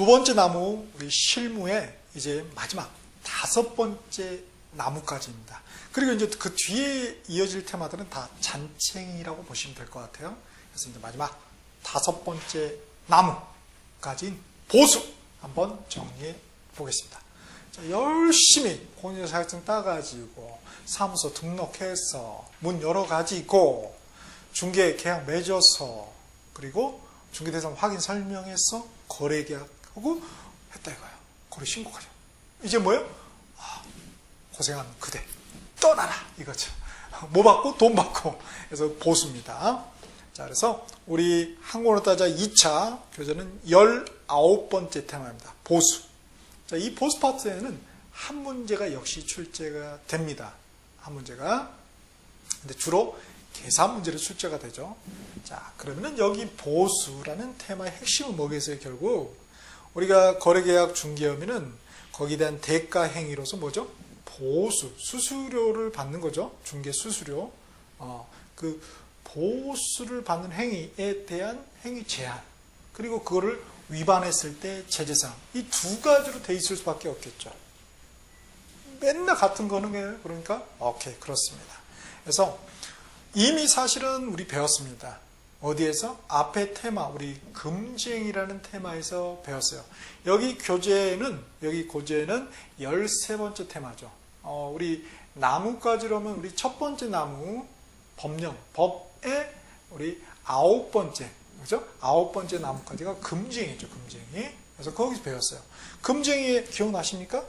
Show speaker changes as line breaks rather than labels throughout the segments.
두 번째 나무, 우리 실무의 이제 마지막 다섯 번째 나무까지입니다. 그리고 이제 그 뒤에 이어질 테마들은 다 잔챙이라고 보시면 될 것 같아요. 그래서 이제 마지막 다섯 번째 나무까지인 보수 한번 정리해 보겠습니다. 자, 열심히 공인중개사 자격증 따가지고 사무소 등록해서 문 열어가지고 중개 계약 맺어서 그리고 중개대상 확인 설명해서 거래 계약하고 했다 이거예요. 거래 신고하죠. 이제 뭐예요? 고생한 그대 떠나라 이거죠. 뭐 받고? 돈 받고. 그래서 보수입니다. 자, 그래서 우리 한국어로 따져 2차 교재는 19번째 테마입니다. 보수. 자, 이 보수 파트에는 한 문제가 역시 출제가 됩니다. 한 문제가. 근데 주로 계산 문제로 출제가 되죠. 자, 그러면은 여기 보수라는 테마의 핵심은 뭐겠어요? 결국 우리가 거래계약 중개하면은 거기에 대한 대가 행위로서 뭐죠? 보수, 수수료를 받는 거죠. 중개 수수료. 그 보수를 받는 행위에 대한 행위 제한. 그리고 그거를 위반했을 때 제재사항. 이 두 가지로 돼 있을 수밖에 없겠죠. 맨날 같은 거는 그러니까 오케이, 그렇습니다. 그래서 이미 사실은 우리 배웠습니다. 어디에서? 앞에 테마, 우리 금지행위라는 테마에서 배웠어요. 여기 고제는 13번째 테마죠. 우리 나무까지로 하면 우리 첫 번째 나무, 법령, 법의 우리 9번째, 그죠? 9번째 나무까지가 금지행위죠, 금지행위. 그래서 거기서 배웠어요. 금지행위 기억나십니까?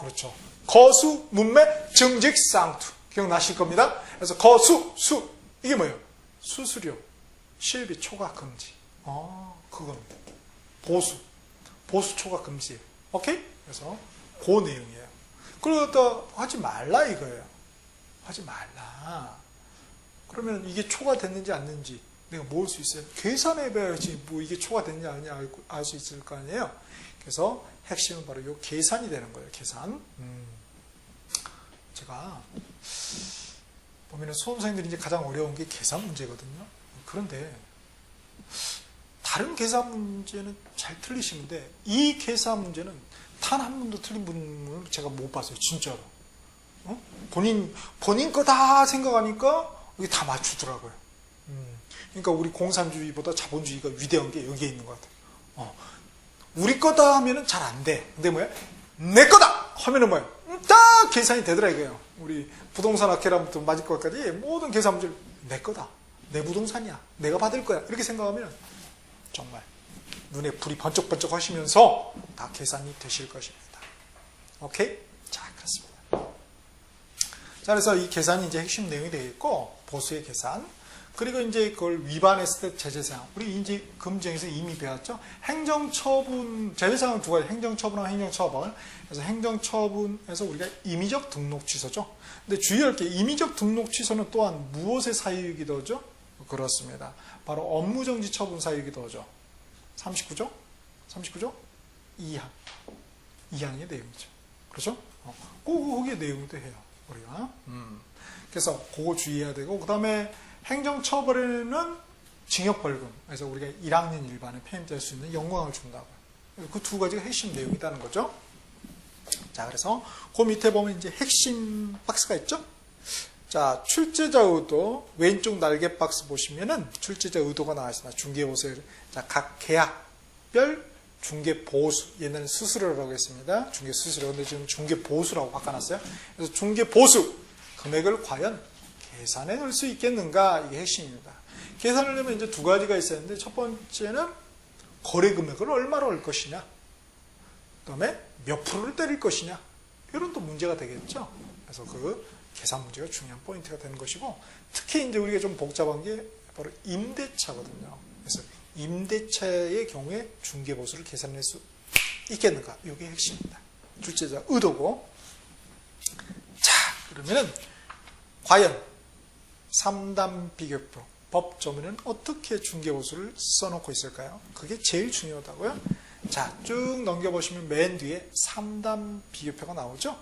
그렇죠. 거수, 문매, 증직, 쌍투. 기억나실 겁니다. 그래서 거수, 수. 이게 뭐예요? 수수료, 실비, 초과 금지. 그겁니다. 보수. 보수, 초과 금지. 오케이? 그래서 그 내용이에요. 그리고 또 하지 말라 이거예요. 하지 말라. 그러면 이게 초과됐는지 안 됐는지 내가 모을 수 있어요. 계산해봐야지 뭐 이게 초과됐냐 아니냐 알 수 있을 거 아니에요. 그래서 핵심은 바로 이 계산이 되는 거예요. 계산. 제가 보면은 수험생들이 이제 가장 어려운 게 계산 문제거든요. 그런데 다른 계산 문제는 잘 틀리시는데 이 계산 문제는 단 한 번도 틀린 분을 제가 못 봤어요. 진짜로. 본인 거다 생각하니까 이게 다 맞추더라고요. 그러니까 우리 공산주의보다 자본주의가 위대한 게 여기에 있는 것 같아요. 우리 거다 하면은 잘 안 돼. 근데 뭐야? 내 거다! 하면은 뭐야? 딱 계산이 되더라 이거예요. 우리 부동산 학회라부터 맞을 것까지 모든 계산 문제를 내 거다. 내 부동산이야. 내가 받을 거야. 이렇게 생각하면 정말 눈에 불이 번쩍번쩍 하시면서 다 계산이 되실 것입니다. 오케이? 자, 그렇습니다. 자, 그래서 이 계산이 이제 핵심 내용이 되겠고, 보수의 계산. 그리고 이제 그걸 위반했을 때 제재사항. 우리 이제 금지에서 이미 배웠죠? 행정처분, 제재사항은 두 가지. 행정처분하고 행정처벌. 그래서 행정처분에서 우리가 임의적 등록 취소죠. 근데 주의할 게 임의적 등록 취소는 또한 무엇의 사유이기도 하죠? 그렇습니다. 바로 업무정지 처분 사유이기도 하죠. 39조? 39조? 2항의 내용이죠. 그렇죠? 거기에 내용도 해요. 우리가. 그래서 그거 주의해야 되고, 그 다음에 행정처벌에는 징역벌금. 그래서 우리가 1학년 일반에 폐임될 수 있는 연관을 준다고요. 그 두 가지가 핵심 내용이라는 거죠. 자, 그래서 그 밑에 보면 이제 핵심 박스가 있죠? 자, 출제자 의도, 왼쪽 날개 박스 보시면은 출제자 의도가 나와 있습니다. 중개보수. 자, 각 계약별 중개보수. 얘는 수수료라고 했습니다. 중개수수료. 근데 지금 중개보수라고 바꿔놨어요. 그래서 중개보수. 금액을 과연 계산해 넣을 수 있겠는가? 이게 핵심입니다. 계산을 하려면 이제 두 가지가 있었는데, 첫 번째는 거래 금액을 얼마로 할 것이냐? 그 다음에 몇 프로를 때릴 것이냐? 이런 또 문제가 되겠죠? 그래서 그 계산 문제가 중요한 포인트가 되는 것이고, 특히 이제 우리가 좀 복잡한 게 바로 임대차거든요. 그래서 임대차의 경우에 중개보수를 계산할 수 있겠는가? 이게 핵심입니다. 출제자 의도고. 자, 그러면은 과연 3단 비교표 법조문은 어떻게 중개보수를 써놓고 있을까요? 그게 제일 중요하다고요. 자, 쭉 넘겨보시면 맨 뒤에 3단 비교표가 나오죠.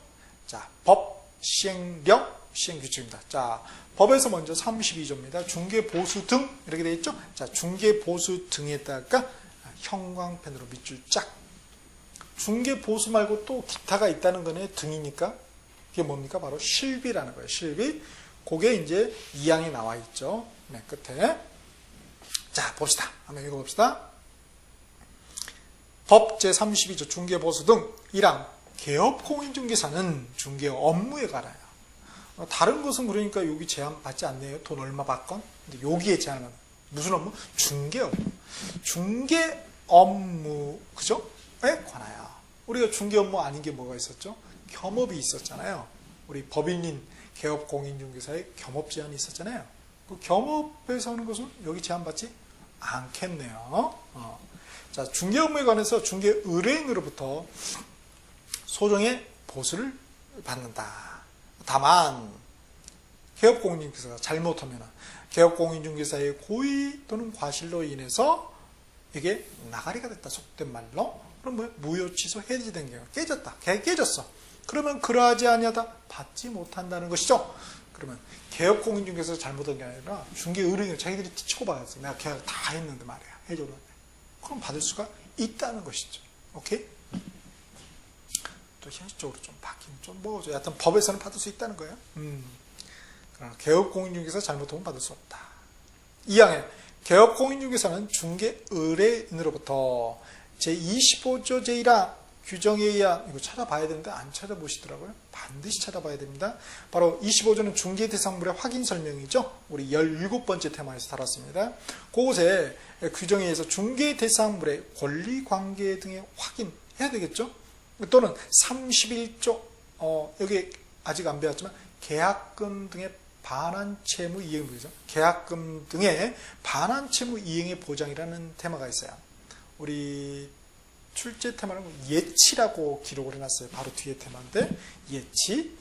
자, 법, 시행령, 시행규칙입니다. 자, 법에서 먼저 32조입니다. 중개보수 등 이렇게 되어 있죠. 자, 중개보수 등에다가 형광펜으로 밑줄 쫙. 중개 보수 말고 또 기타가 있다는 거네. 등이니까. 그게 뭡니까? 바로 실비라는 거예요. 실비. 그게 이제 2항에 나와 있죠. 맨 끝에. 자, 봅시다. 한번 읽어봅시다. 법 제32조 중개보수 등 1항 개업공인중개사는 중개 업무에 관하여. 다른 것은 그러니까 여기 제한 받지 않네요. 돈 얼마 받건. 근데 여기에 제한은 무슨 업무? 중개 업무. 중개 업무, 그죠? 에 관하여. 우리가 중개 업무 아닌 게 뭐가 있었죠? 겸업이 있었잖아요. 우리 법인인 개업공인중개사의 겸업 제한이 있었잖아요. 그 겸업에서 하는 것은 여기 제한받지 않겠네요. 자, 중개 업무에 관해서 중개 의뢰인으로부터 소정의 보수를 받는다. 다만 개업공인중개사가 잘못하면 개업공인중개사의 고의 또는 과실로 인해서 이게 나가리가 됐다. 속된 말로. 그럼 뭐예요? 무효 취소 해지된 경우 깨졌다. 깨졌어. 그러면 그러하지 아니하다 받지 못한다는 것이죠. 그러면 개업공인중개사가 잘못한 게 아니라 중개 의뢰인을 자기들이 티치고 받았어. 내가 계약 다 했는데 말이야. 해줘도. 그럼 받을 수가 있다는 것이죠. 오케이? 또 현실적으로 좀 바뀌면 좀 뭐죠. 여하튼 법에서는 받을 수 있다는 거예요. 그러나 개업공인중개사 잘못하면 받을 수 없다. 2항에 개업공인중개사는 중개 의뢰인으로부터 제25조 제1항 규정에 의한, 이거 찾아봐야 되는데 안 찾아보시더라고요. 반드시 찾아봐야 됩니다. 바로 25조는 중개대상물의 확인 설명이죠. 우리 17번째 테마에서 다뤘습니다. 그곳에 규정에 의해서 중개대상물의 권리관계 등의 확인해야 되겠죠. 또는 31조, 여기 아직 안 배웠지만 계약금 등의 반환채무 이행 보이죠. 계약금 등의 반환채무 이행의 보장이라는 테마가 있어요. 우리 출제 테마는 예치라고 기록을 해놨어요. 바로 뒤에 테마인데 예치.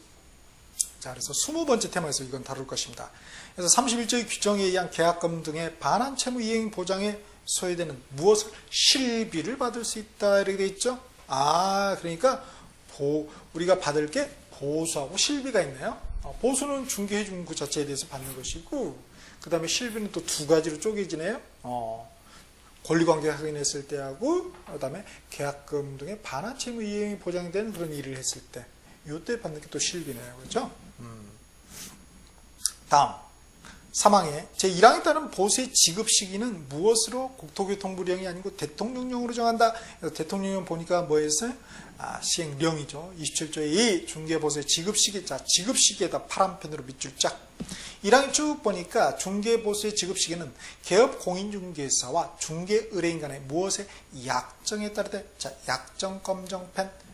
자, 그래서 20번째 테마에서 이건 다룰 것입니다. 그래서 31조의 규정에 의한 계약금 등의 반환채무 이행 보장에 소요되는 무엇을 실비를 받을 수 있다 이렇게 돼 있죠. 그러니까 우리가 받을 게 보수하고 실비가 있네요. 보수는 중개해준 그 자체에 대해서 받는 것이고, 그 다음에 실비는 또 두 가지로 쪼개지네요. 권리관계 확인했을 때하고, 그 다음에 계약금 등의 반환채무 이행이 보장된 그런 일을 했을 때, 이때 받는 게 또 실비네요. 그렇죠? 다음. 3항에 제1항에 따른 보수의 지급 시기는 무엇으로 국토교통부령이 아니고 대통령령으로 정한다. 그래서 대통령령 보니까 뭐였어요? 시행령이죠. 27조의 2 중개보수의 지급 시기. 자, 지급 시기에다 파란펜으로 밑줄 짝. 1항에 쭉 보니까 중개보수의 지급 시기는 개업 공인중개사와 중개 의뢰인 간의 무엇의 약정에 따르되, 자, 약정 검정펜.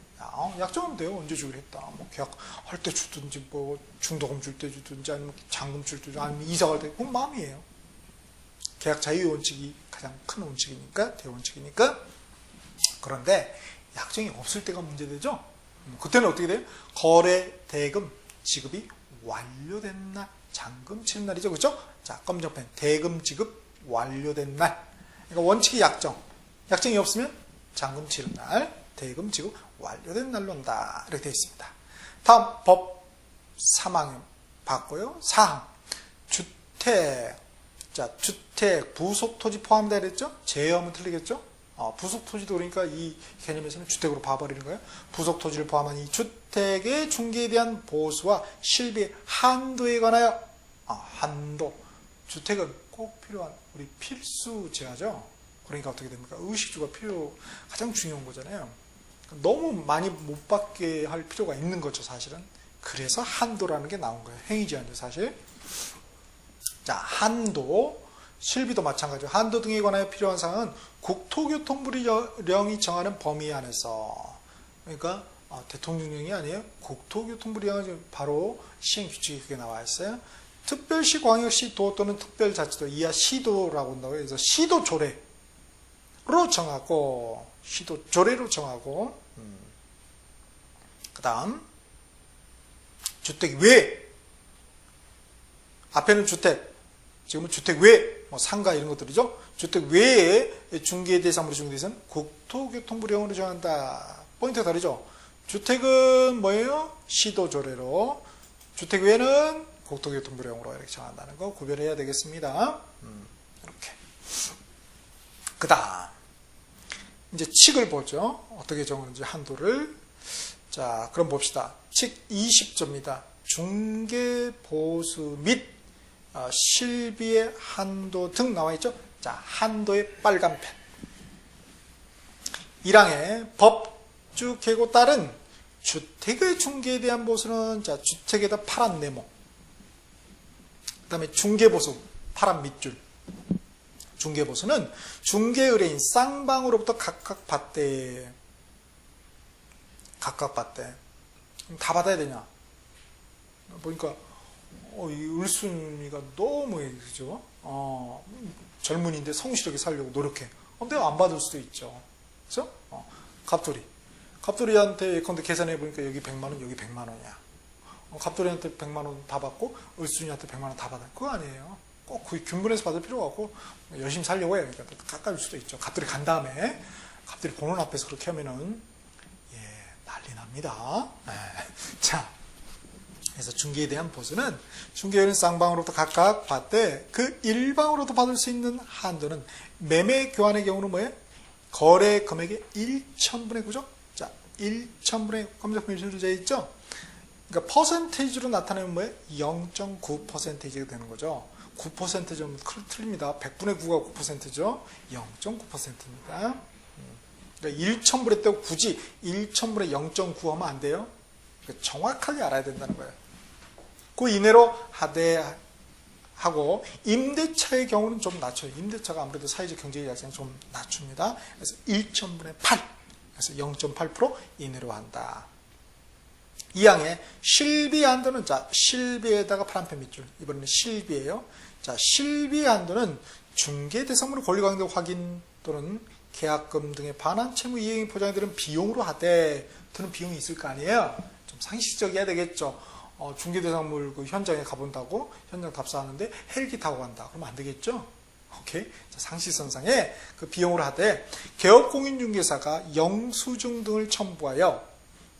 약정하면 돼요. 언제 주기로 했다. 뭐 계약할 때 주든지, 뭐 중도금 줄 때 주든지, 아니면 잔금 줄 때 주든지, 아니면 이사 갈 때, 그건 마음이에요. 계약 자유의 원칙이 가장 큰 원칙이니까, 대원칙이니까. 그런데 약정이 없을 때가 문제되죠. 그때는 어떻게 돼요? 거래 대금 지급이 완료된 날, 잔금 치는 날이죠. 그렇죠? 자, 검정펜 대금 지급 완료된 날. 그러니까 원칙이 약정. 약정이 없으면 잔금 치는 날, 대금 지급 완료된 날로 한다. 이렇게 되어 있습니다. 다음 법 3항 봤고요. 4항 주택. 자, 주택 부속 토지 포함되어 있죠? 제외하면 틀리겠죠? 부속 토지도 그러니까 이 개념에서는 주택으로 봐버리는 거예요. 부속 토지를 포함한 이 주택의 중개에 대한 보수와 실비 한도에 관하여 한도. 주택은 꼭 필요한 우리 필수 제하죠. 그러니까 어떻게 됩니까? 의식주가 가장 중요한 거잖아요. 너무 많이 못 받게 할 필요가 있는 거죠, 사실은. 그래서 한도라는 게 나온 거예요. 행위제한이죠, 사실. 자, 한도, 실비도 마찬가지로 한도 등에 관하여 필요한 사항은 국토교통부령이 정하는 범위 안에서, 그러니까 대통령령이 아니에요. 국토교통부령이 바로 시행규칙이 그게 나와 있어요. 특별시, 광역시, 도 또는 특별자치도, 이하 시도라고 한다고 해요. 그래서 시도 조례로 정하고, 시도 조례로 정하고, 그 다음 주택 외, 앞에는 주택, 지금은 주택 외, 뭐 상가 이런 것들이죠. 주택 외에 중개 대상물의 중개대상은 국토교통부령으로 정한다. 포인트가 다르죠. 주택은 뭐예요? 시도 조례로, 주택 외에는 국토교통부령으로 이렇게 정한다는 거 구별해야 되겠습니다. 이렇게. 그 다음 이제 칙을 보죠. 어떻게 정하는지 한도를. 자, 그럼 봅시다. 칙 20조입니다. 중개 보수 및 실비의 한도 등 나와 있죠. 자, 한도의 빨간 펜. 1항의 법주 계고 따른 주택의 중개에 대한 보수는 자, 주택에다 파란 네모. 그 다음에 중개보수, 파란 밑줄. 중개보수는 중개의뢰인 쌍방으로부터 각각 받되. 각각 받되. 그럼 다 받아야 되냐? 보니까 이 을순이가 너무 그죠? 젊은이인데 성실하게 살려고 노력해. 내가 안 받을 수도 있죠. 그죠? 갑돌이한테 예컨대 계산해 보니까 여기 100만 원, 여기 100만 원이야. 갑돌이한테 100만 원 다 받고 을순이한테 100만 원 다 받아. 그거 아니에요. 꼭 그 균분해서 받을 필요가 없고 열심히 살려고 해. 그러니까 깎아줄 수도 있죠. 갑돌이 간 다음에 갑돌이 보는 앞에서 그렇게 하면은 난리 납니다. 자, 그래서 중개에 대한 보수는 중개인은 쌍방으로부터 각각 받되 그 일방으로도 받을 수 있는 한도는 매매 교환의 경우는 뭐예요? 거래 금액의 1,000분의 9죠? 자, 1,000분의 검색 표시로 되어 있죠? 그러니까 퍼센테이지로 나타내면 뭐예요? 0.9%가 되는 거죠. 9% 좀 틀립니다. 100분의 9가 9%죠. 0.9%입니다. 그러니까 1,000분의 때고 굳이 1,000분의 0.9 하면 안 돼요. 그러니까 정확하게 알아야 된다는 거예요. 그 이내로 하되하고 임대차의 경우는 좀 낮춰요. 임대차가 아무래도 사회적 경제의 약성이 좀 낮춥니다. 그래서 1,000분의 8, 그래서 0.8% 이내로 한다. 2항의 실비 한도는 자, 실비에다가 파란펜 밑줄. 이번에는 실비예요. 자, 실비 한도는 중개 대상물의 권리관계 확인 또는 계약금 등의 반환 채무 이행이 보장이 되는 비용으로 하되 드는 비용이 있을 거 아니에요. 좀 상식적이어야 되겠죠. 중개 대상물 그 현장에 가본다고 현장 답사하는데 헬기 타고 간다. 그러면 안 되겠죠. 오케이. 자, 상식선상에 그 비용으로 하되 개업공인중개사가 영수증 등을 첨부하여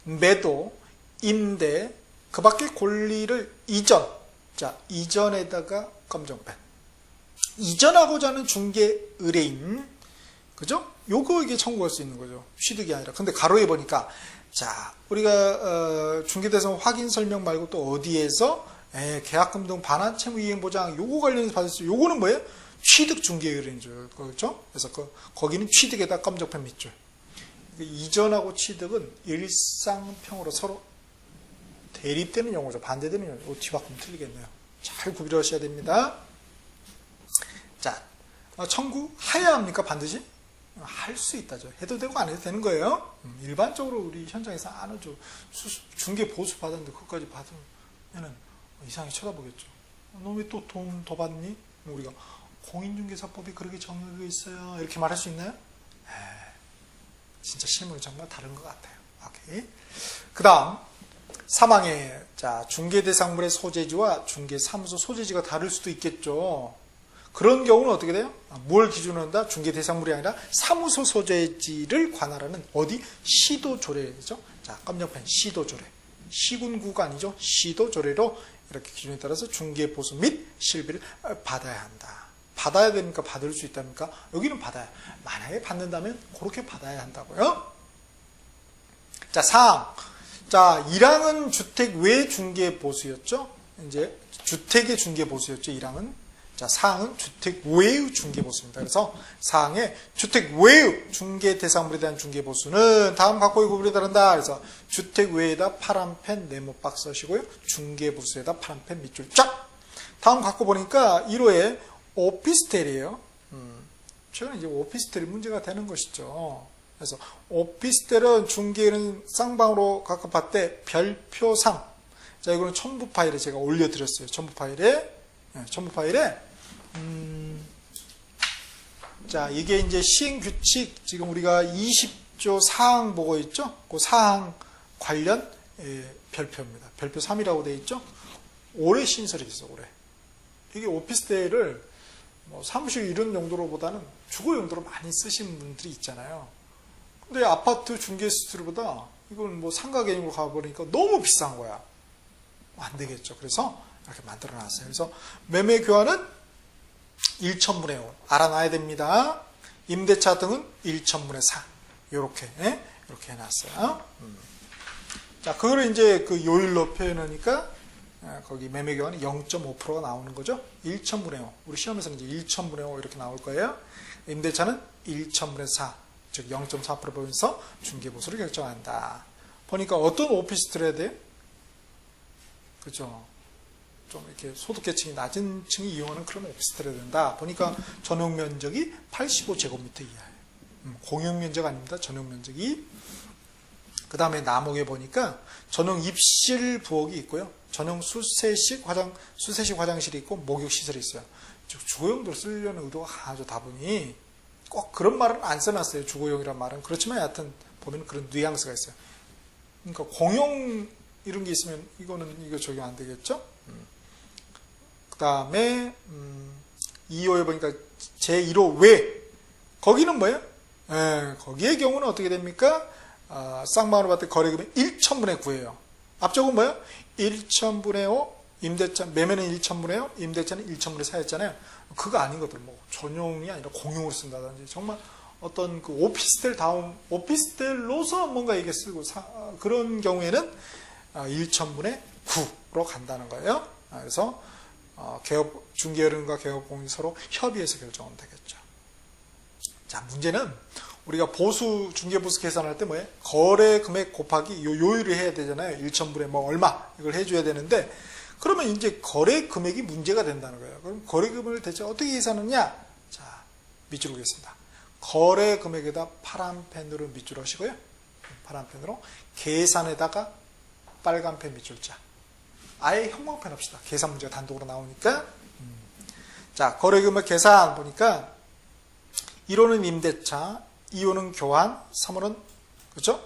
매도, 임대, 그 밖의 권리를 이전. 자, 이전에다가 검정펜. 이전하고자 하는 중개 의뢰인. 그죠? 요거 이게 청구할 수 있는 거죠. 취득이 아니라. 근데 가로에 보니까 자, 우리가 중개대상 확인 설명 말고 또 어디에서 계약금 등 반환 채무 이행 보장 요거 관련해서 받을 수 요거는 뭐예요? 취득 중개 의뢰인줄. 그렇죠? 그래서 거기는 취득에다 검정펜 밑줄. 이전하고 취득은 일상평으로 서로 대립되는 용어죠. 반대되는 용어. 뒤바꾸면 틀리겠네요. 잘 구별하셔야 됩니다. 자, 청구해야 합니까? 반드시? 할 수 있다죠. 해도 되고 안 해도 되는 거예요. 일반적으로 우리 현장에서 안 하죠. 중개 보수 받았는데 그것까지 받으면 이상하게 쳐다보겠죠. 너 왜 또 돈 더 받니? 우리가 공인중개사법이 그렇게 정해져 있어요. 이렇게 말할 수 있나요? 진짜 실물이 정말 다른 것 같아요. 오케이. 그 다음 3항에 자, 중개대상물의 소재지와 중개사무소 소재지가 다를 수도 있겠죠. 그런 경우는 어떻게 돼요? 뭘 기준으로 한다? 중개대상물이 아니라 사무소 소재지를 관할하는 어디? 시도조례죠. 자, 검정펜 시도조례. 시군구가 아니죠. 시도조례로 이렇게 기준에 따라서 중개보수 및 실비를 받아야 한다. 받아야 됩니까? 받을 수 있답니까? 여기는 받아야. 만약에 받는다면 그렇게 받아야 한다고요. 자, 4항. 자, 1항은 주택 외 중개보수였죠. 이제 주택의 중개보수였죠. 1항은. 자, 4항은 주택 외의 중개보수입니다. 그래서 4항에 주택 외의 중개대상물에 대한 중개보수는 다음 각호의 구분에 따른다. 그래서 주택 외에다 파란펜 네모박 써시고요. 중개보수에다 파란펜 밑줄 쫙. 다음 각호 보니까 1호에 오피스텔이에요. 최근에 이제 오피스텔이 문제가 되는 것이죠. 그래서 오피스텔은 중개는 쌍방으로 각각 받되 별표상. 자, 이거는 첨부 파일에 제가 올려드렸어요. 첨부 파일에. 자, 이게 이제 시행규칙, 지금 우리가 20조 4항 보고 있죠? 그 4항 관련 별표입니다. 별표 3이라고 되어 있죠? 올해 신설이 있어, 올해. 이게 오피스텔을 뭐 사무실 이런 용도로보다는 주거 용도로 많이 쓰시는 분들이 있잖아요. 근데 아파트 중개 수수료보다 이건 뭐 상가 개념으로 가보니까 너무 비싼 거야. 안 되겠죠. 그래서 이렇게 만들어 놨어요. 그래서 매매 교환은 1,000분의 5 알아놔야 됩니다. 임대차 등은 1,000분의 4 요렇게, 예? 이렇게 해놨어요. 자, 그거를 이제 그 요일로 표현하니까, 거기 매매교환이 0.5%가 나오는 거죠. 1,000분의 5. 우리 시험에서는 이제 1,000분의 5 이렇게 나올 거예요. 임대차는 1,000분의 4, 즉 0.4% 보면서 중개보수를 결정한다. 보니까 어떤 오피스텔에 대해, 그죠? 좀 이렇게 소득계층이 낮은 층이 이용하는 그런 오피스텔에 된다. 보니까 전용 면적이 85제곱미터 이하예요. 공용 면적 아닙니다. 전용 면적이. 그 다음에 남옥에 보니까 전용 입실 부엌이 있고요. 전용 수세식 화장실이 있고 목욕시설이 있어요. 즉 주거용도로 쓰려는 의도가 강하죠. 다분히. 꼭 그런 말은 안 써놨어요. 주거용이란 말은. 그렇지만 여하튼 보면 그런 뉘앙스가 있어요. 그러니까 공용 이런 게 있으면 이거 적용 안 되겠죠? 그 다음에 2호에 보니까 제1호 외 거기는 뭐예요? 거기의 경우는 어떻게 됩니까? 쌍방으로 봤을 때 거래금액 1,000분의 9예요. 앞쪽은 뭐예요? 1,000분의 5 임대차 매매는 1,000분의 5 임대차는 1,000분의 4였잖아요. 그거 아닌 것들 뭐 전용이 아니라 공용으로 쓴다든지 정말 어떤 그 오피스텔로서 뭔가 이게 쓰고 그런 경우에는 1,000분의 9로 간다는 거예요. 그래서 중개업과 개업공이 서로 협의해서 결정하면 되겠죠. 자, 문제는 우리가 중개보수 계산할 때 뭐예요? 거래 금액 곱하기 요율을 해야 되잖아요. 1,000분의 뭐 얼마 이걸 해줘야 되는데 그러면 이제 거래 금액이 문제가 된다는 거예요. 그럼 거래 금액을 대체 어떻게 계산하느냐? 자, 밑줄 그리겠습니다. 거래 금액에다 파란 펜으로 밑줄 하시고요. 파란 펜으로 계산에다가 빨간 펜 밑줄자. 아예 형광펜 합시다. 계산 문제가 단독으로 나오니까. 자, 거래 금액 계산 보니까 1호는 임대차, 2호는 교환, 3호는 그렇죠?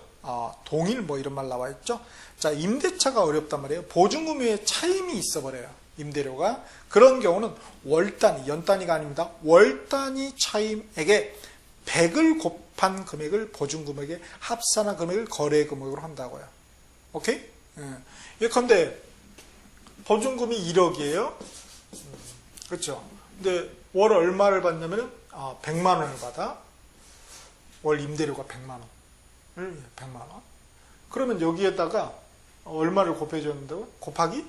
동일 뭐 이런 말 나와 있죠. 자, 임대차가 어렵단 말이에요. 보증금의 차임이 있어 버려요. 임대료가. 그런 경우는 월 단위, 연 단위가 아닙니다. 월 단위 차임액에 100을 곱한 금액을 보증금액에 합산한 금액을 거래 금액으로 한다고요. 오케이? 예컨대 보증금이 1억이에요. 그렇죠? 근데 월 얼마를 받냐면은 100만 원을 받아. 월 임대료가 100만 원을 100만 원. 그러면 여기에다가 얼마를 곱해준다고? 곱하기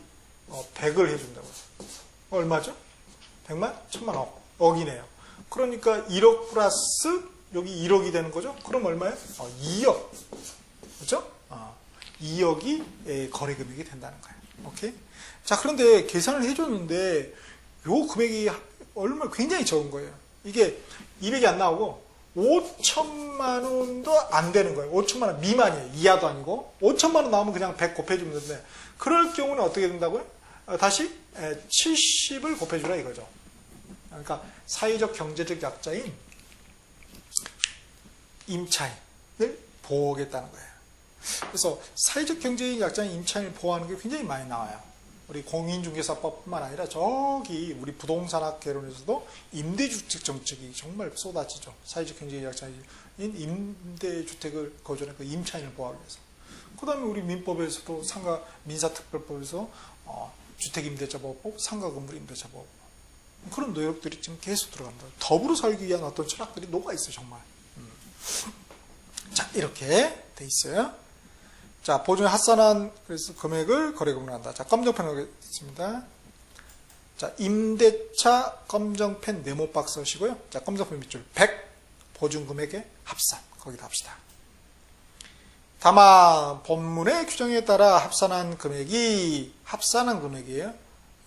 100을 해준다고. 얼마죠? 100만? 1000만 억이네요. 그러니까 1억 플러스 여기 1억이 되는 거죠? 그럼 얼마예요? 2억. 그렇죠? 2억이 거래 금액이 된다는 거예요. 오케이? 자, 그런데 계산을 해줬는데 요 금액이 얼마 굉장히 적은 거예요. 이게 200이 안 나오고 5천만 원도 안 되는 거예요. 5천만 원 미만이에요. 이하도 아니고 5천만 원 나오면 그냥 100 곱해주면 되는데 그럴 경우는 어떻게 된다고요? 다시 70을 곱해주라 이거죠. 그러니까 사회적 경제적 약자인 임차인을 보호하겠다는 거예요. 그래서 사회적 경제적 약자인 임차인을 보호하는 게 굉장히 많이 나와요. 우리 공인중개사법뿐만 아니라 저기 우리 부동산학 개론에서도 임대주택 정책이 정말 쏟아지죠. 사회적 경제적 약자인 임대주택을 거주하는 그 임차인을 보호하기 위해서. 그 다음에 우리 민법에서도 민사특별법에서 주택임대차보호법, 상가건물임대차보호법 그런 노력들이 지금 계속 들어갑니다. 더불어 살기 위한 어떤 철학들이 녹아있어요. 정말. 자, 이렇게 돼 있어요. 자, 보증에 합산한 그래서 금액을 거래금으로 한다. 자, 검정펜 하겠습니다. 자, 임대차 검정펜 네모 박스 하시고요. 자, 검정펜 밑줄 100 보증 금액의 합산 거기다 합시다. 다만 본문의 규정에 따라 합산한 금액이에요.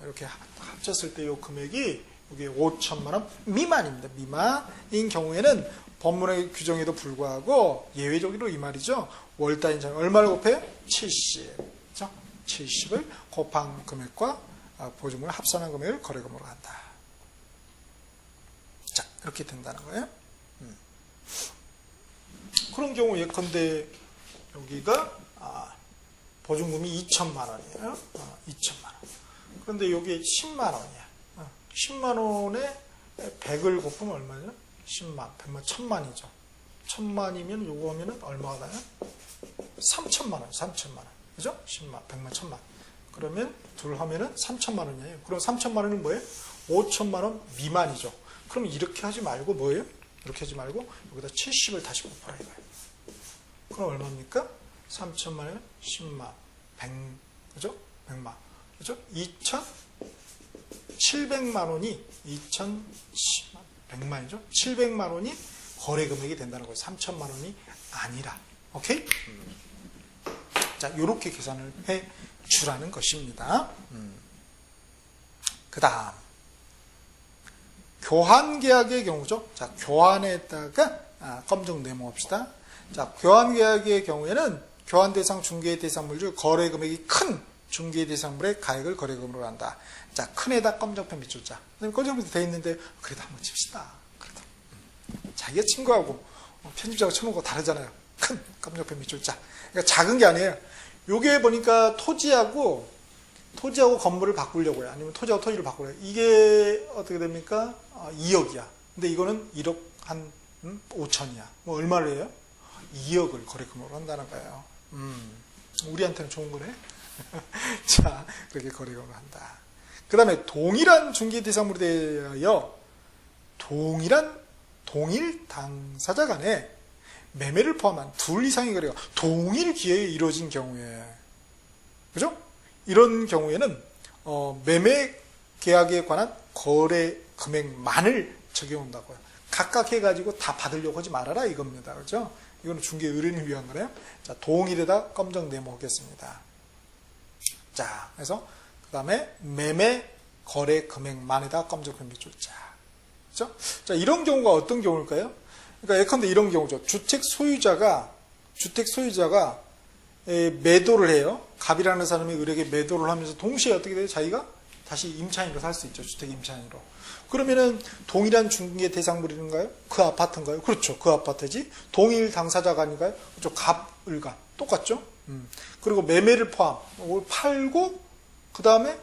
이렇게 합쳤을 때 이 금액이 이게 5천만 원 미만입니다. 미만인 경우에는 법문의 규정에도 불구하고 예외적으로 이 말이죠. 월 단위 얼마를 곱해요? 70. 그렇죠? 70을 곱한 금액과 보증금을 합산한 금액을 거래금으로 한다. 자, 이렇게 된다는 거예요. 그런 경우 예컨대 여기가 보증금이 2천만 원이에요. 2천만 원. 그런데 여기 10만 원이야. 10만 원에 100을 곱하면 얼마죠? 10만, 100만, 1000만이죠. 1000만이면 요거 하면은 얼마가 나요? 3천만 원, 3천만 원. 그죠? 10만, 100만, 1000만. 그러면 둘 하면은 3천만 원이에요. 그럼 3천만 원은 뭐예요? 5천만 원 미만이죠. 그럼 이렇게 하지 말고 뭐예요? 이렇게 하지 말고 여기다 70을 다시 곱하라 이거예요. 그럼 얼마입니까? 3천만에 10만, 100, 그죠? 100만, 그죠? 2,700만 원이 2,010만, 100만이죠? 700만 원이 거래 금액이 된다는 거예요. 3천만 원이 아니라. 오케이? 자, 요렇게 계산을 해 주라는 것입니다. 그 다음. 교환 계약의 경우죠. 자, 교환에다가 검정 네모합시다. 자, 교환 계약의 경우에는 교환 대상 중개 대상물 중 거래 금액이 큰 중개 대상물의 가액을 거래금으로 한다. 자, 큰에다 검정펜 밑줄 자. 검정펜이 돼 있는데 그래도 한번 칩시다. 그래도 자기가 친구하고 편집자가 쳐놓은 거 다르잖아요. 큰 검정펜 밑줄 자. 그러니까 작은 게 아니에요. 요게 보니까 토지하고 건물을 바꾸려고요. 아니면 토지하고 토지를 바꾸려고. 이게 어떻게 됩니까? 2억이야. 근데 이거는 1억 한 5천이야. 뭐 얼마를 해요? 2억을 거래금으로 한다는 거예요. 우리한테는 좋은 거네. 자, 그렇게 거래금으로 한다. 그 다음에 동일한 중개 대상물에 대하여 동일 당사자 간에 매매를 포함한 둘 이상의 거래가 동일 기회에 이루어진 경우에, 그죠? 이런 경우에는 매매 계약에 관한 거래 금액만을 적용한다고요. 각각 해가지고 다 받으려고 하지 말아라 이겁니다. 그죠? 이거는 중개 의뢰인을 위한 거네요. 자, 동일에다 검정 네모하겠습니다. 자, 그래서 그 다음에 매매 거래 금액만에다 검정 밑줄 자. 그죠? 자, 이런 경우가 어떤 경우일까요? 그러니까 예컨대 이런 경우죠. 주택 소유자가 매도를 해요. 갑이라는 사람이 을에게 매도를 하면서 동시에 어떻게 돼요? 자기가 다시 임차인으로 살 수 있죠. 주택 임차인으로. 그러면은 동일한 중개 대상물인가요? 그 아파트인가요? 그렇죠. 그 아파트지. 동일 당사자가 아닌가요? 그렇죠. 갑, 을가. 똑같죠. 그리고 매매를 포함. 팔고 그 다음에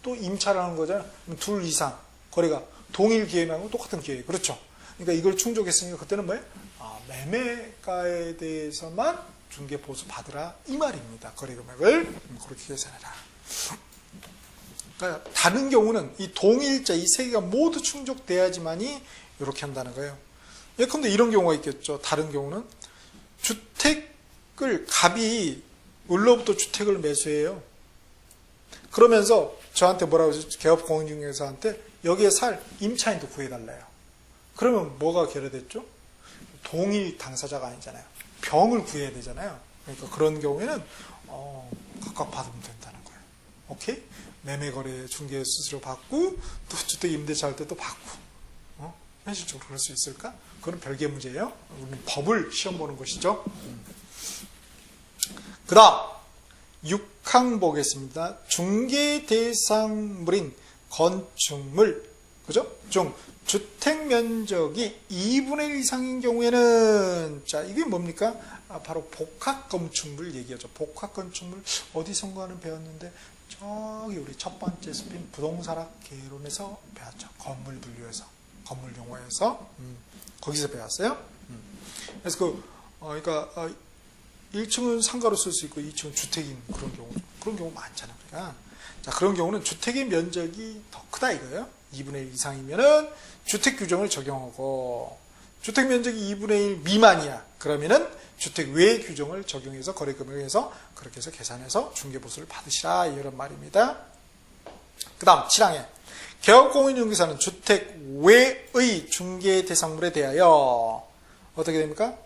또 임차를 하는 거잖아요. 둘 이상 거래가 동일 기회만 똑같은 기회. 그렇죠. 그러니까 이걸 충족했으니까 그때는 뭐예요? 매매가에 대해서만 중개 보수 받으라 이 말입니다. 거래 금액을 그렇게 계산해라. 그러니까 다른 경우는 이 동일자 이 세 개가 모두 충족돼야지만이 이렇게 한다는 거예요. 예컨대 이런 경우가 있겠죠. 다른 경우는 주택을 갑이 을로부터 주택을 매수해요. 그러면서 저한테 뭐라고 하죠? 개업 공인중개사한테 여기에 살 임차인도 구해달래요. 그러면 뭐가 결여됐죠? 동일 당사자가 아니잖아요. 병을 구해야 되잖아요. 그러니까 그런 경우에는 각각 받으면 된다는 거예요. 오케이? 매매거래 중개 수수료 받고 또 주택 임대차 할 때 또 받고 현실적으로 그럴 수 있을까? 그건 별개 문제예요. 우리는 법을 시험 보는 것이죠. 그 다음 6항 보겠습니다. 중개 대상물인 건축물, 그죠? 중 주택 면적이 2분의 1 이상인 경우에는, 자, 이게 뭡니까? 바로 복합 건축물 얘기하죠. 복합 건축물 어디선가 하는 배웠는데, 저기 우리 첫 번째 스핀 부동산학 개론에서 배웠죠. 건물 분류에서, 건물 용어에서, 거기서 배웠어요. 그래서 그러니까 1층은 상가로 쓸 수 있고 2층은 주택인 그런 경우 많잖아요. 그러니까 자, 그런 경우는 주택의 면적이 더 크다 이거예요. 2분의 1 이상이면은 주택 규정을 적용하고, 주택 면적이 2분의 1 미만이야. 그러면은 주택 외 규정을 적용해서 거래 금액을 해서 그렇게 해서 계산해서 중개보수를 받으시라 이런 말입니다. 그 다음 7항에 개업공인중개사는 주택 외의 중개 대상물에 대하여 어떻게 됩니까?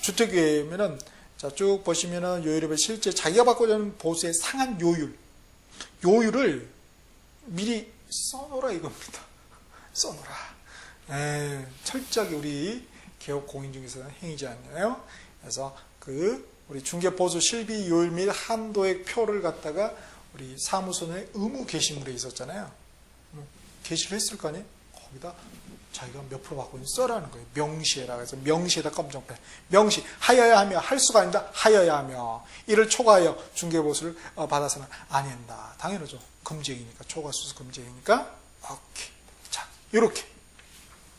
주택 외면은 자, 쭉 보시면은 요율을 실제 자기가 받고자 하는 보수의 상한 요율을 미리 써놓으라 이겁니다. 써놓으라. 철저하게 우리 개업 공인중개사는 행위지 않나요? 그래서 우리 중개보수 실비 요율 및 한도액 표를 갖다가 우리 사무소 내 의무 게시물에 있었잖아요. 게시를 했을 거 아니에요? 거기다 자기가 몇 프로 받고 있는지 써라는 거예요. 명시해라. 그래서 명시에다 검정펜. 명시. 하여야 하며, 할 수가 아니다. 하여야 하며. 이를 초과하여 중개보수를 받아서는 안 한다. 당연하죠. 금지행위니까. 초과수수 금지행위니까. 오케이. 자, 요렇게.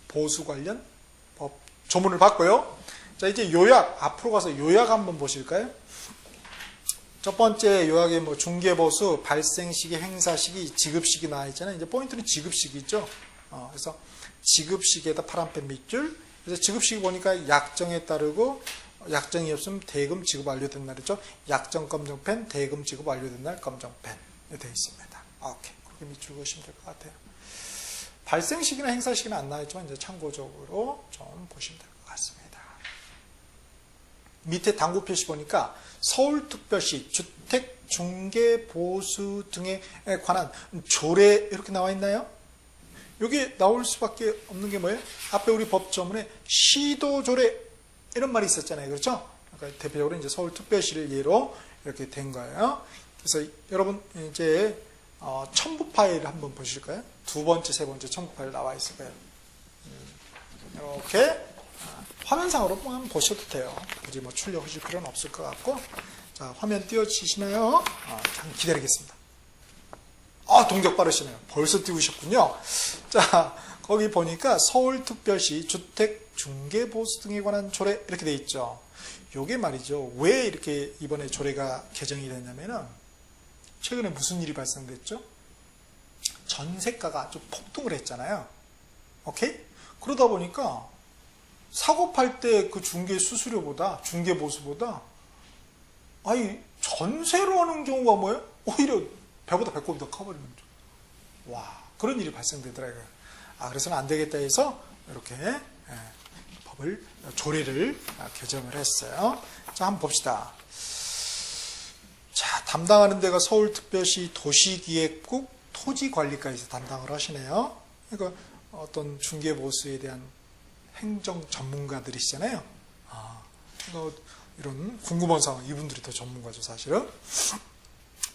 보수 관련 법 조문을 봤고요. 자, 이제 요약. 앞으로 가서 요약 한번 보실까요? 첫 번째 요약에 뭐 중개보수, 발생시기, 행사시기, 지급시기 나와 있잖아요. 이제 포인트는 지급시기죠. 그래서 지급시기에다 파란펜 밑줄. 그래서 지급시기 보니까 약정에 따르고 약정이 없으면 대금 지급 완료된 날이죠. 약정 검정펜, 대금 지급 완료된 날 검정펜 되어 있습니다. 오케이. 그렇게 밑줄 그으시면 될 것 같아요. 발생시기나 행사시기는 안 나와있지만 이제 참고적으로 좀 보시면 될 것 같습니다. 밑에 당구 표시 보니까 서울특별시 주택중개보수 등에 관한 조례 이렇게 나와 있나요? 여기 나올 수밖에 없는 게 뭐예요? 앞에 우리 법조문에 시도조례 이런 말이 있었잖아요. 그렇죠? 그러니까 대표적으로 이제 서울특별시를 예로 이렇게 된 거예요. 그래서 여러분 이제 첨부 파일 한번 보실까요? 두 번째, 세 번째 첨부 파일 나와 있을 거예요. 이렇게 화면상으로 한번 보셔도 돼요. 굳이 뭐 출력하실 필요는 없을 것 같고. 자, 화면 띄워지시나요? 잠깐 기다리겠습니다. 동작 빠르시네요. 벌써 띄우셨군요. 자, 거기 보니까 서울특별시 주택중개보수 등에 관한 조례 이렇게 돼 있죠. 요게 말이죠. 왜 이렇게 이번에 조례가 개정이 됐냐면은 최근에 무슨 일이 발생됐죠? 전세가가 좀 폭등을 했잖아요. 오케이? 그러다 보니까 사고 팔 때 그 중개 수수료보다 중개보수보다 전세로 하는 경우가 뭐예요? 오히려 배보다 배꼽이 더 커버리는 거죠. 와, 그런 일이 발생되더라고요. 그래서는 안 되겠다 해서 이렇게 조례를 개정을 했어요. 자, 한번 봅시다. 자, 담당하는 데가 서울특별시 도시기획국 토지관리과에서 담당을 하시네요. 그러니까 어떤 중개보수에 대한 행정 전문가들이시잖아요. 이런 궁금한 상황, 이분들이 더 전문가죠, 사실은.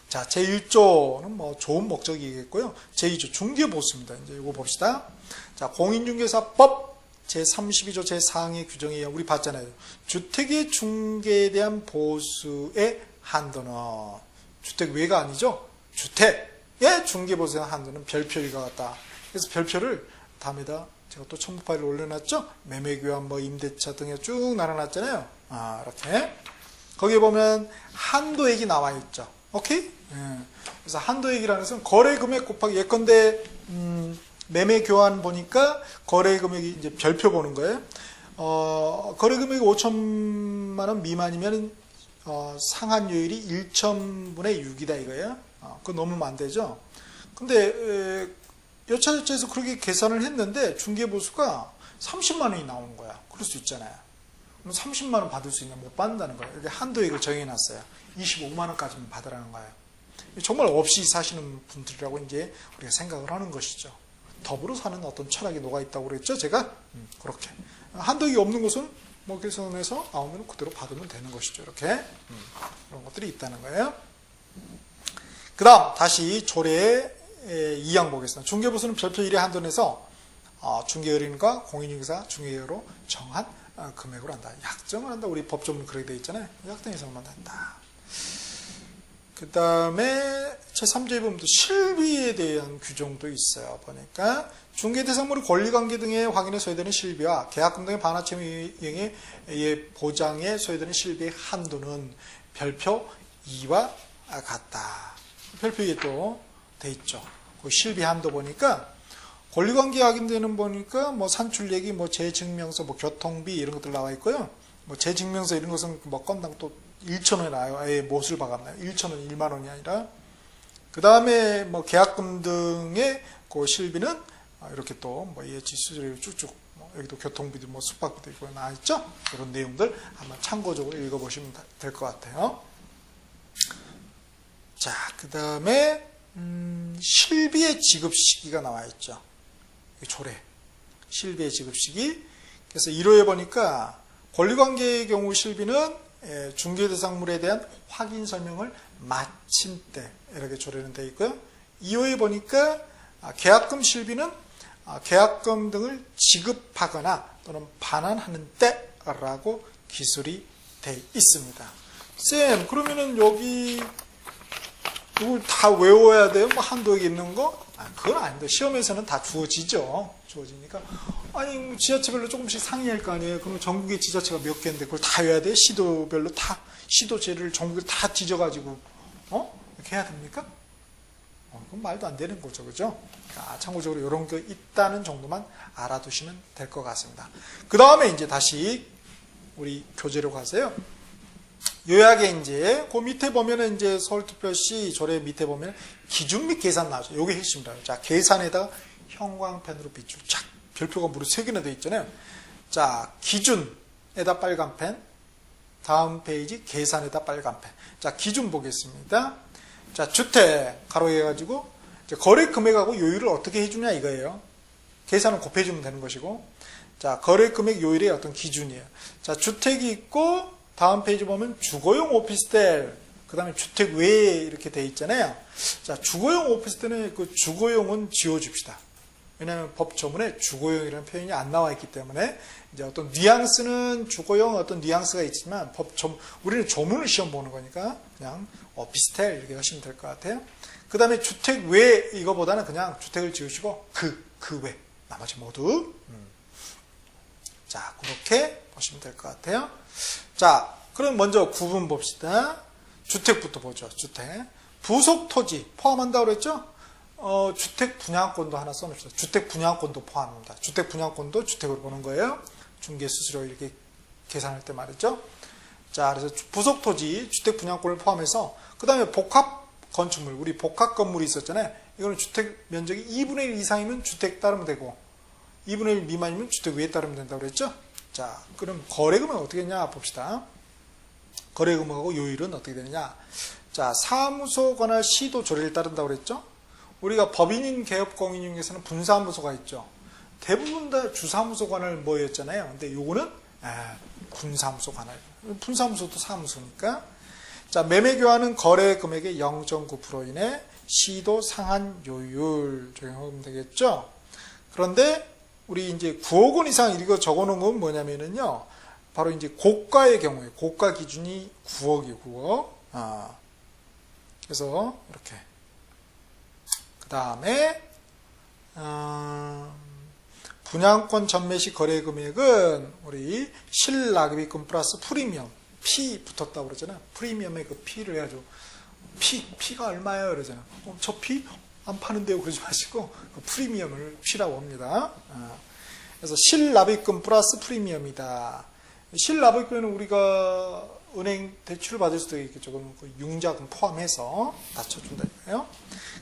자, 제1조는 뭐 좋은 목적이겠고요. 제2조 중개보수입니다. 이제 이거 봅시다. 자, 공인중개사법 제32조 제4항의 규정에 의한 우리 봤잖아요. 주택의 중개에 대한 보수의 한도는 주택 외가 아니죠. 주택의 중개보수의 한도는 별표일과 같다. 그래서 별표를 다음에다 제가 또 첨부 파일을 올려놨죠. 매매교환, 뭐 임대차 등에 쭉 나눠놨잖아요. 이렇게 거기에 보면 한도액이 나와 있죠. 오케이? 그래서 한도액이라는 것은 거래금액 곱하기 예컨대 매매교환 보니까 거래금액이 이제 별표 보는 거예요. 거래금액이 5천만 원 미만이면 상한요율이 1천분의 6이다 이거예요. 그거 넘으면 안 되죠. 근데 여차저차해서 그렇게 계산을 했는데 중개보수가 30만 원이 나오는 거야. 그럴 수 있잖아요. 그럼 30만 원 받을 수 있냐? 못 받는다는 거예요. 이렇게 한도액을 정해놨어요. 25만 원까지만 받으라는 거예요. 정말 없이 사시는 분들이라고 이제 우리가 생각을 하는 것이죠. 더불어 사는 어떤 철학이 녹아있다고 그랬죠, 제가? 그렇게. 한도액이 없는 것은 뭐 계산해서 나오면 그대로 받으면 되는 것이죠. 이렇게. 그런 것들이 있다는 거예요. 그 다음, 다시 조례 2항 보겠습니다. 중개보수는 별표 1의 한도 내에서 중개의뢰인과 공인중개사 중개료로 정한 금액으로 한다. 약정을 한다. 우리 법조문은 그렇게 되어 있잖아요. 약정 이상만 한다. 그 다음에 제3조에 보면 또 실비에 대한 규정도 있어요. 보니까 중개대상물의 권리관계 등의 확인에 소요되는 실비와 계약금 등의 반환채무 이행의 보장에 소요되는 실비의 한도는 별표 2와 같다. 별표 2에 또 돼 있죠. 그 실비 한도 보니까 권리관계 확인되는 보니까 뭐 산출얘기, 뭐 재증명서, 뭐 교통비 이런 것들 나와 있고요. 뭐 재증명서 이런 것은 뭐 건당 또 1,000원에 나와요. 아예 못을 박았나요? 1,000원, 1만 원이 아니라. 그 다음에 뭐 계약금 등의 그 실비는 이렇게 또 뭐 예지수수료 쭉쭉 뭐 여기도 교통비도 뭐 숙박비도 있고 나와 있죠. 이런 내용들 한번 참고적으로 읽어보시면 될 것 같아요. 자, 그 다음에 실비의 지급 시기가 나와 있죠. 조례. 실비의 지급 시기. 그래서 1호에 보니까 권리관계의 경우 실비는 중개대상물에 대한 확인 설명을 마친 때 이렇게 조례는 되어 있고요. 2호에 보니까 계약금 실비는 계약금 등을 지급하거나 또는 반환하는 때라고 기술이 되어 있습니다. 쌤, 그러면은 여기 이걸 다 외워야 돼요? 뭐 한도액이 있는 거? 그건 아닌데 시험에서는 다 주어지죠. 주어지니까 아니 지자체별로 조금씩 상의할 거 아니에요. 그럼 전국의 지자체가 몇 개인데 그걸 다 외워야 돼? 시도별로 다 시도제를 전국에 다 뒤져가지고 이렇게 해야 됩니까? 그건 말도 안 되는 거죠, 그죠? 참고적으로 이런 게 있다는 정도만 알아두시면 될 것 같습니다. 그 다음에 이제 다시 우리 교재로 가세요. 요약에 이제 그 밑에 보면은 이제 서울특별시 조례 밑에 보면 기준 및 계산 나오죠. 요게 핵심이라요. 자, 계산에다가 형광펜으로 비추. 착, 별표가 무려 3개나 되어 있잖아요. 자, 기준에다 빨간 펜. 다음 페이지 계산에다 빨간 펜. 자, 기준 보겠습니다. 자, 주택 가로 해가지고 거래 금액하고 요율을 어떻게 해주냐 이거예요. 계산은 곱해주면 되는 것이고. 자, 거래 금액 요율의 어떤 기준이에요. 자, 주택이 있고 다음 페이지 보면 주거용 오피스텔, 그 다음에 주택 외에 이렇게 돼 있잖아요. 자, 주거용 오피스텔은 그 주거용은 지워줍시다. 왜냐하면 법 조문에 주거용이라는 표현이 안 나와 있기 때문에 이제 어떤 뉘앙스는 주거용 어떤 뉘앙스가 있지만 우리는 조문을 시험 보는 거니까 그냥 오피스텔 이렇게 하시면 될 것 같아요. 그 다음에 주택 외 이거보다는 그냥 주택을 지우시고 그 외 나머지 모두 자, 그렇게 보시면 될 것 같아요. 자, 그럼 먼저 구분 봅시다. 주택부터 보죠. 주택. 부속 토지 포함한다고 그랬죠? 주택 분양권도 하나 써놓읍시다. 주택 분양권도 포함합니다. 주택 분양권도 주택으로 보는 거예요. 중개수수료 이렇게 계산할 때 말이죠. 자, 그래서 부속 토지, 주택 분양권을 포함해서 그 다음에 복합 건축물, 우리 복합 건물이 있었잖아요. 이거는 주택 면적이 2분의 1 이상이면 주택 따르면 되고 2분의 1 미만이면 주택 외에 따르면 된다고 그랬죠? 자, 그럼 거래금은 어떻게 되냐 봅시다. 거래금하고 요율은 어떻게 되느냐. 자, 사무소 관할 시도 조례를 따른다고 그랬죠? 우리가 법인인 개업공인 중에서는 분사무소가 있죠. 대부분 다 주사무소 관할 뭐였잖아요. 근데 요거는 분사무소 관할. 분사무소도 사무소니까. 자, 매매 교환은 거래 금액의 0.9% 이내 시도 상한 요율 적용하면 되겠죠. 그런데 우리 이제 9억 원 이상 이거 적어놓은 건 뭐냐면은요, 바로 이제 고가의 경우에 고가 기준이 9억이에요, 9억. 그래서 이렇게. 그 다음에 분양권 전매 시 거래 금액은 우리 실납입금 플러스 프리미엄 P 붙었다고 그러잖아요. 프리미엄에 그 P를 해가지고 P가 얼마예요? 그러잖아요. 저 P 안 파는데요. 그러지 마시고 그 프리미엄을 P라고 합니다. 그래서 실납입금 플러스 프리미엄이다. 실납입금은 우리가 은행 대출을 받을 수도 있겠죠. 그럼 그 융자금 포함해서 다 쳐준다 이거예요.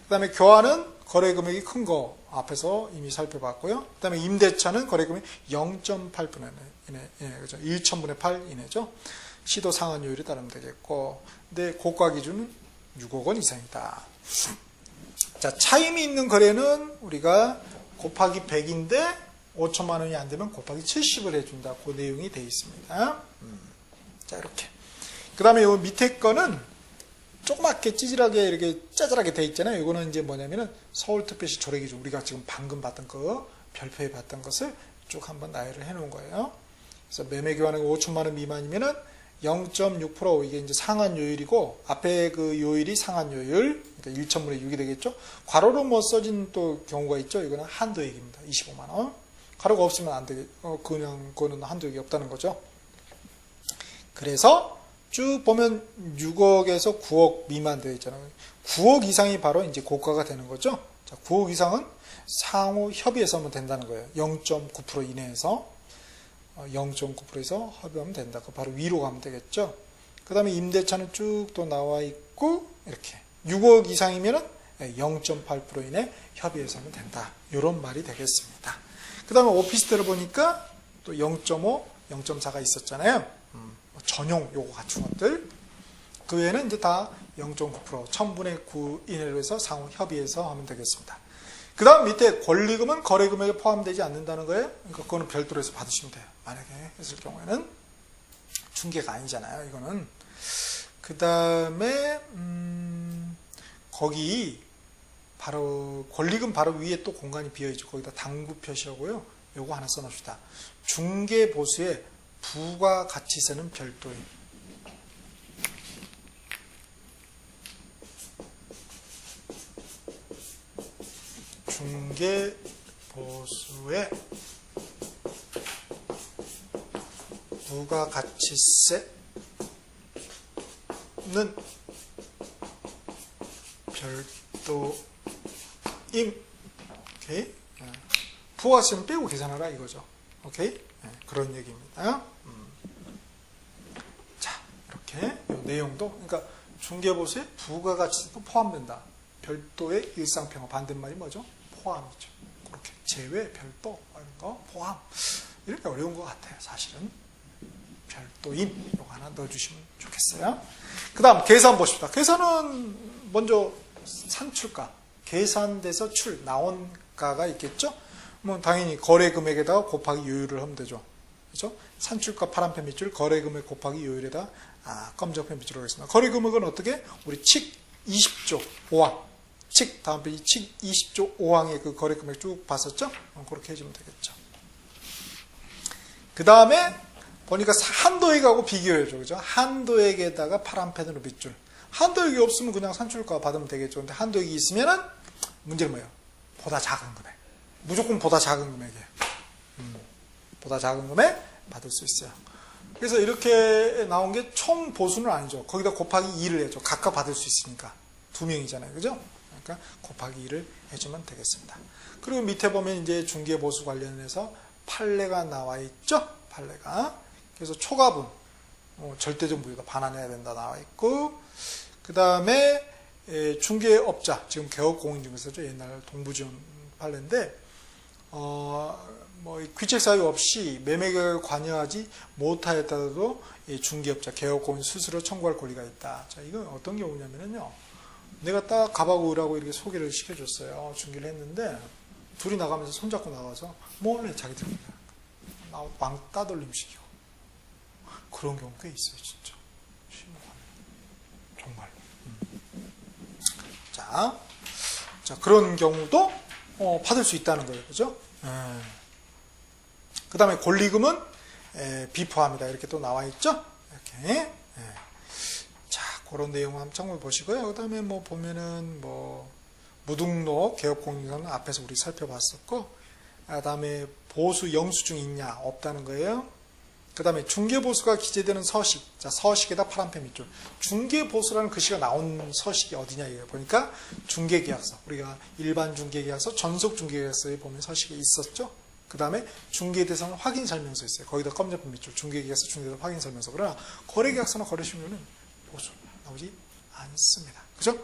그 다음에 교환은 거래 금액이 큰 거 앞에서 이미 살펴봤고요. 그 다음에 임대차는 거래 금액 0.8% 이내, 그죠? 1,000분의 8 이내죠. 시도 상한 요율에 따르면 되겠고, 근데 고가 기준은 6억 원 이상이다. 자, 차임이 있는 거래는 우리가 곱하기 100인데 5천만 원이 안 되면 곱하기 70을 해준다. 그 내용이 되어 있습니다. 자, 이렇게. 그 다음에 요 밑에 거는 조그맣게 찌질하게 이렇게 짜잘하게 되어 있잖아요. 이거는 이제 뭐냐면은 서울특별시 조례 기준, 우리가 지금 방금 봤던 거, 별표에 봤던 것을 쭉 한번 나열을 해 놓은 거예요. 그래서 매매 교환액 5천만 원 미만이면은 0.6% 이게 이제 상한 요율이고, 앞에 그 요율이 상한 요율, 그러니까 1,000분의 6이 되겠죠. 괄호로 뭐 써진 또 경우가 있죠. 이거는 한도액입니다. 25만 원. 괄호가 없으면 안 되겠, 그냥 그거는 한도액이 없다는 거죠. 그래서 쭉 보면 6억에서 9억 미만 되어 있잖아요. 9억 이상이 바로 이제 고가가 되는 거죠. 자, 9억 이상은 상호 협의해서 하면 된다는 거예요. 0.9% 이내에서 0.9%에서 합의하면 된다. 바로 위로 가면 되겠죠. 그 다음에 임대차는 쭉 또 나와 있고 이렇게 6억 이상이면은 0.8% 이내 협의해서 하면 된다. 이런 말이 되겠습니다. 그 다음에 오피스텔을 보니까 또 0.5, 0.4가 있었잖아요. 전용 요거 갖춘 것들. 그 외에는 이제 다 0.9%, 1000분의 9 이내로 해서 상호 협의해서 하면 되겠습니다. 그 다음 밑에 권리금은 거래 금액에 포함되지 않는다는 거예요. 그러니까 그거는 별도로 해서 받으시면 돼요. 만약에 했을 경우에는 중개가 아니잖아요. 이거는. 그 다음에 거기 바로 권리금 바로 위에 또 공간이 비어있죠. 거기다 당구 표시하고요. 요거 하나 써놓읍시다. 중개보수의 부가가치세는 별도인. 중개보수의 부가가치세는 별도임. 오케이. 부가가치는 빼고 계산하라 이거죠. 오케이. 그런 얘기입니다. 내용도, 그러니까 중개보수에 부가가치도 포함된다. 별도의 일상평가, 반대말이 뭐죠? 포함이죠. 그렇게 제외, 별도 이런 거 포함, 이렇게 어려운 것 같아요. 사실은 별도인 이거 하나 넣어주시면 좋겠어요. 그 다음 계산 보십시다. 계산은 먼저 산출가, 계산돼서 나온 가가 있겠죠. 뭐 당연히 거래 금액에다가 곱하기 요율을 하면 되죠. 그렇죠? 산출가 파란펜 밑줄, 거래 금액 곱하기 요율에다 검정펜 밑줄 하겠습니다. 거래 금액은 어떻게? 우리 칙 20조 5항, 칙 다음 페이지 칙 20조 5항의 그 거래 금액 쭉 봤었죠? 그렇게 해주면 되겠죠. 그 다음에 보니까 한도액하고 비교해줘, 그죠? 한도액에다가 파란펜으로 밑줄. 한도액이 없으면 그냥 산출가 받으면 되겠죠. 근데 한도액이 있으면은 문제는 뭐예요? 보다 작은 금액. 무조건 보다 작은 금액이에요. 보다 작은 금액 받을 수 있어요. 그래서 이렇게 나온 게 총 보수는 아니죠. 거기다 곱하기 2를 해줘. 각각 받을 수 있으니까. 2명이잖아요. 그죠? 그러니까 곱하기 2를 해주면 되겠습니다. 그리고 밑에 보면 이제 중개보수 관련해서 판례가 나와 있죠? 판례가. 그래서 초과분, 절대적 무효다, 반환해야 된다 나와 있고, 그 다음에 중개업자, 지금 개업공인중개사죠. 옛날 동부지원 판례인데, 귀책 사유 없이 매매계획을 관여하지 못하였다도 중개업자, 개업공인 스스로 청구할 권리가 있다. 자, 이건 어떤 경우냐면요. 내가 딱 가바고 의라고 이렇게 소개를 시켜줬어요. 중개를 했는데, 둘이 나가면서 손잡고 나가서 몰래 자기들 왕따 돌림 시키고. 그런 경우 꽤 있어요, 진짜. 정말. 자, 그런 경우도 받을 수 있다는 거예요, 그죠? 그 다음에 권리금은 비포함이다. 이렇게 또 나와 있죠? 이렇게. 자, 그런 내용 한번 참고해보시고요. 그 다음에 뭐 보면은 무등록 개업공인중개사는 앞에서 우리 살펴봤었고, 그 다음에 보수 영수증 있냐? 없다는 거예요. 그 다음에 중개보수가 기재되는 서식. 자, 서식에다 파란펜 밑줄. 중개보수라는 글씨가 나온 서식이 어디냐, 이거 보니까 중개계약서. 우리가 일반 중개계약서, 전속 중개계약서에 보면 서식이 있었죠? 그 다음에 중개대상 확인 설명서 있어요. 거기다 검정펜 밑줄. 중개계약서, 중개대상 확인 설명서. 그러나 거래계약서나 거래신고는 보수 나오지 않습니다. 그죠?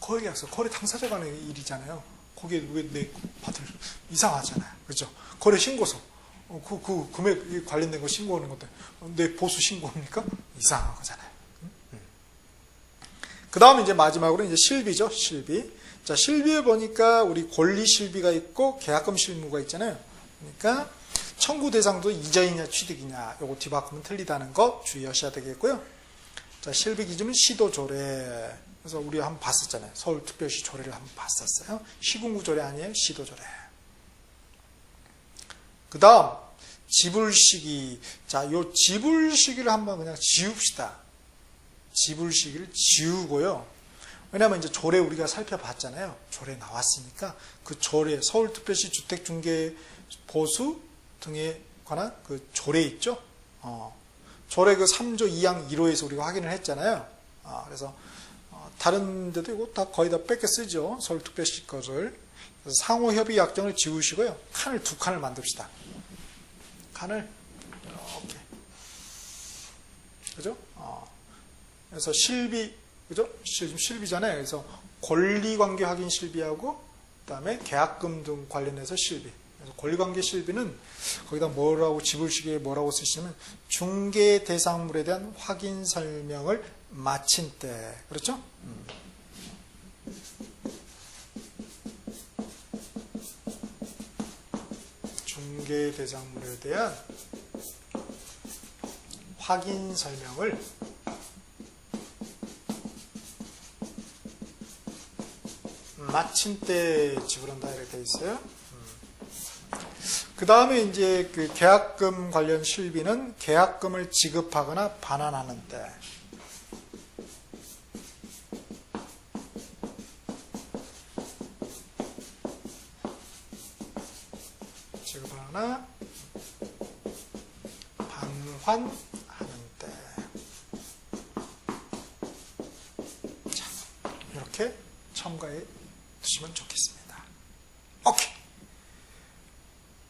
거래계약서, 거래 당사자 간의 일이잖아요. 거기에 왜 내 받을 이상하잖아요. 그죠? 거래신고서. 그 금액 관련된 거 신고하는 건데 내 보수 신고합니까? 이상한 거잖아요. 그 다음 이제 마지막으로 이제 실비죠. 실비. 자, 실비에 보니까 우리 권리 실비가 있고 계약금 실무가 있잖아요. 그러니까 청구 대상도 이자이냐 취득이냐 요거 뒤바꾸면 틀리다는 거 주의하셔야 되겠고요. 자, 실비 기준은 시도 조례. 그래서 우리 한번 봤었잖아요. 서울특별시 조례를 한번 봤었어요. 시군구 조례 아니에요? 시도 조례. 그 다음 지불시기. 자, 요 지불시기를 한번 그냥 지웁시다. 지불시기를 지우고요. 왜냐하면 이제 조례 우리가 살펴봤잖아요. 조례 나왔으니까 그 조례, 서울특별시 주택중개보수 등에 관한 그 조례 있죠. 조례 그 3조 2항 1호에서 우리가 확인을 했잖아요. 그래서 다른 데도 이거 다 거의 다 뺏겨 쓰죠. 서울특별시 것을. 그래서 상호협의 약정을 지우시고요. 칸을 2칸을 만듭시다. 칸을 이렇게. 그죠? 그래서 실비, 그죠? 지금 실비잖아요. 그래서 권리관계 확인 실비하고 그다음에 계약금 등 관련해서 실비. 그래서 권리관계 실비는 거기다 뭐라고 지불시기에 뭐라고 쓰시면 중개 대상물에 대한 확인 설명을 마친 때. 그렇죠? 중개 대상물에 대한 확인 설명을 마친 때 지불한다 이렇게 돼 있어요. 그 다음에 이제 그 계약금 관련 실비는 계약금을 지급하거나 반환하는 때. 지급하거나 반환하는 때. 자, 이렇게 첨가해 두시면 좋겠습니다. 오케이.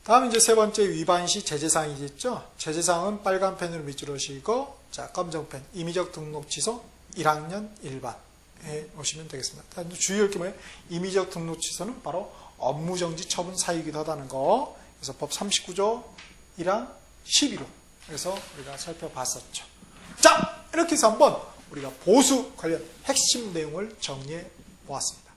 다음 이제 세 번째 위반 시 제재사항이 있죠. 제재사항은 빨간 펜으로 밑줄하시고 자, 검정펜 임의적 등록 취소 1학년 1반에 오시면 되겠습니다. 주의할 게 뭐예요? 임의적 등록 취소는 바로 업무정지 처분 사유이기도 하다는 거. 그래서 법 39조 1항 11호. 그래서 우리가 살펴봤었죠. 자, 이렇게 해서 한번 우리가 보수 관련 핵심 내용을 정리해 보았습니다.